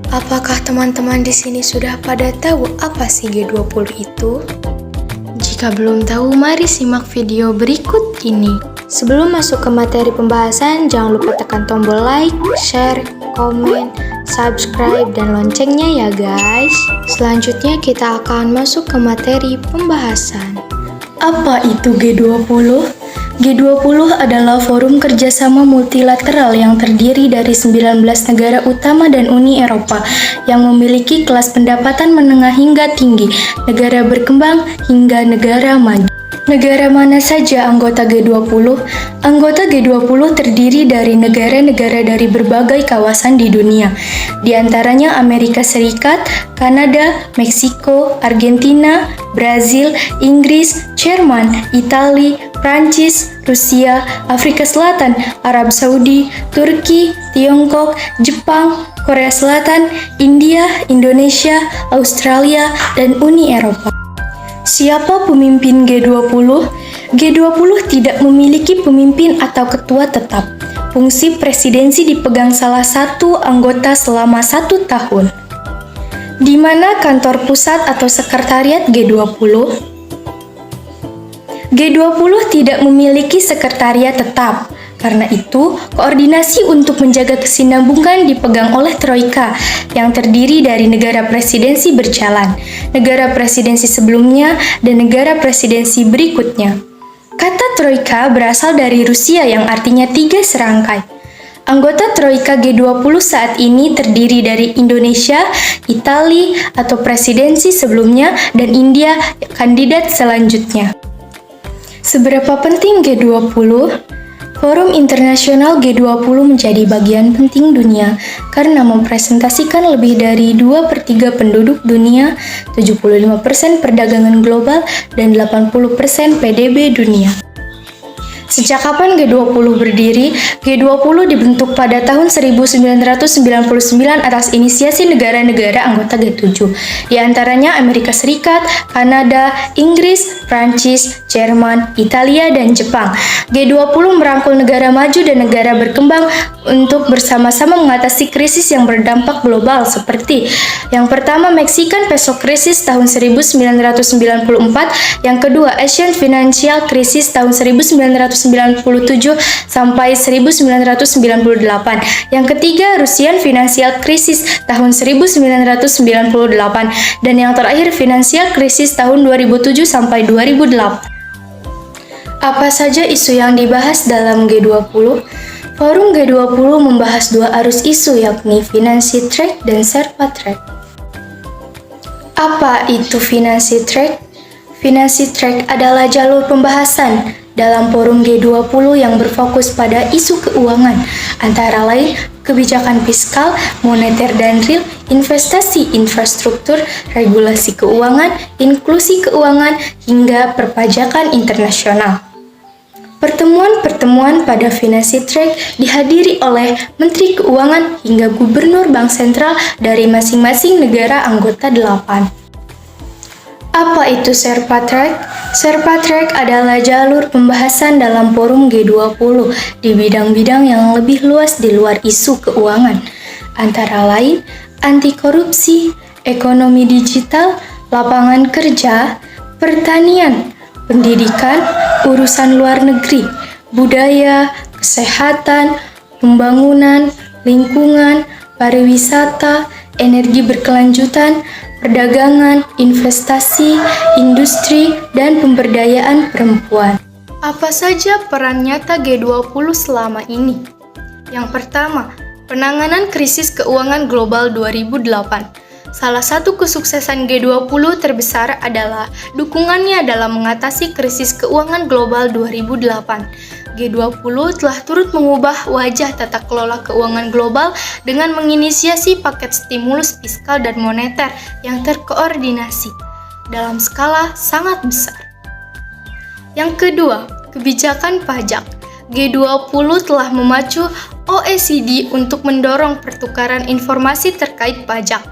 Apakah teman-teman di sini sudah pada tahu apa sih G20 itu? Jika belum tahu, mari simak video berikut ini. Sebelum masuk ke materi pembahasan, jangan lupa tekan tombol like, share, komen, subscribe, dan loncengnya ya guys. Selanjutnya kita akan masuk ke materi pembahasan. Apa itu G20? G20 adalah forum kerjasama multilateral yang terdiri dari 19 negara utama dan Uni Eropa yang memiliki kelas pendapatan menengah hingga tinggi, negara berkembang hingga negara maju. Negara mana saja anggota G20? Anggota G20 terdiri dari negara-negara dari berbagai kawasan di dunia, di antaranya Amerika Serikat, Kanada, Meksiko, Argentina, Brazil, Inggris, Jerman, Italia, Prancis, Rusia, Afrika Selatan, Arab Saudi, Turki, Tiongkok, Jepang, Korea Selatan, India, Indonesia, Australia, dan Uni Eropa. Siapa pemimpin G20? G20 tidak memiliki pemimpin atau ketua tetap. Fungsi presidensi dipegang salah satu anggota selama 1 tahun. Di mana kantor pusat atau sekretariat G20? G20 tidak memiliki sekretariat tetap. Karena itu, koordinasi untuk menjaga kesinambungan dipegang oleh Troika yang terdiri dari negara presidensi berjalan, negara presidensi sebelumnya, dan negara presidensi berikutnya. Kata Troika berasal dari Rusia yang artinya 3 serangkai. Anggota Troika G20 saat ini terdiri dari Indonesia, Italia atau presidensi sebelumnya, dan India kandidat selanjutnya. Seberapa penting G20? Forum internasional G20 menjadi bagian penting dunia karena mempresentasikan lebih dari 2/3 penduduk dunia, 75% perdagangan global, dan 80% PDB dunia. Sejak kapan G20 berdiri? G20 dibentuk pada tahun 1999 atas inisiasi negara-negara anggota G7, di antaranya Amerika Serikat, Kanada, Inggris, Prancis, Jerman, Italia, dan Jepang. G20 merangkul negara maju dan negara berkembang untuk bersama-sama mengatasi krisis yang berdampak global seperti yang pertama Mexican Peso Crisis tahun 1994, yang kedua Asian Financial Crisis tahun 1997 sampai 1998, yang ketiga Russian Financial Crisis tahun 1998, dan yang terakhir Financial Crisis tahun 2007 sampai 2008. Apa saja isu yang dibahas dalam G20? Forum G20 membahas 2 arus isu yakni Financial Track dan Sherpa Track. Apa itu Financial Track? Financial Track adalah jalur pembahasan dalam forum G20 yang berfokus pada isu keuangan, antara lain kebijakan fiskal, moneter dan real, investasi infrastruktur, regulasi keuangan, inklusi keuangan, hingga perpajakan internasional. Pertemuan-pertemuan pada Financial Track dihadiri oleh Menteri Keuangan hingga Gubernur Bank Sentral dari masing-masing negara anggota 8. Apa itu Sherpa Track? Sherpa Track adalah jalur pembahasan dalam forum G20 di bidang-bidang yang lebih luas di luar isu keuangan, antara lain anti korupsi, ekonomi digital, lapangan kerja, pertanian, pendidikan, urusan luar negeri, budaya, kesehatan, pembangunan, lingkungan, pariwisata, energi berkelanjutan, perdagangan, investasi, industri, dan pemberdayaan perempuan. Apa saja peran nyata G20 selama ini? Yang pertama, penanganan krisis keuangan global 2008. Salah satu kesuksesan G20 terbesar adalah dukungannya dalam mengatasi krisis keuangan global 2008. G20 telah turut mengubah wajah tata kelola keuangan global dengan menginisiasi paket stimulus fiskal dan moneter yang terkoordinasi dalam skala sangat besar. Yang kedua, kebijakan pajak. G20 telah memacu OECD untuk mendorong pertukaran informasi terkait pajak.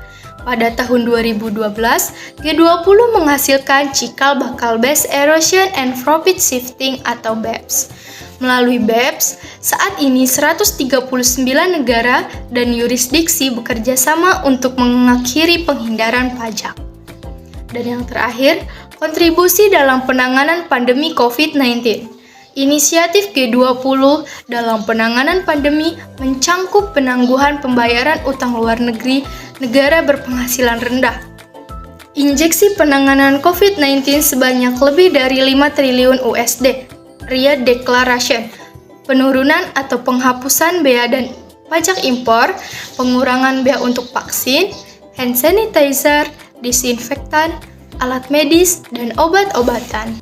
Pada tahun 2012, G20 menghasilkan Cikal Bakal Based Erosion and Profit Shifting atau BEPS. Melalui BEPS, saat ini 139 negara dan yurisdiksi bekerja sama untuk mengakhiri penghindaran pajak. Dan yang terakhir, kontribusi dalam penanganan pandemi COVID-19. Inisiatif G20 dalam penanganan pandemi mencangkup penangguhan pembayaran utang luar negeri negara berpenghasilan rendah. Injeksi penanganan COVID-19 sebanyak lebih dari 5 triliun USD. Riyadh Declaration, penurunan atau penghapusan bea dan pajak impor, pengurangan bea untuk vaksin, hand sanitizer, disinfektan, alat medis, dan obat-obatan.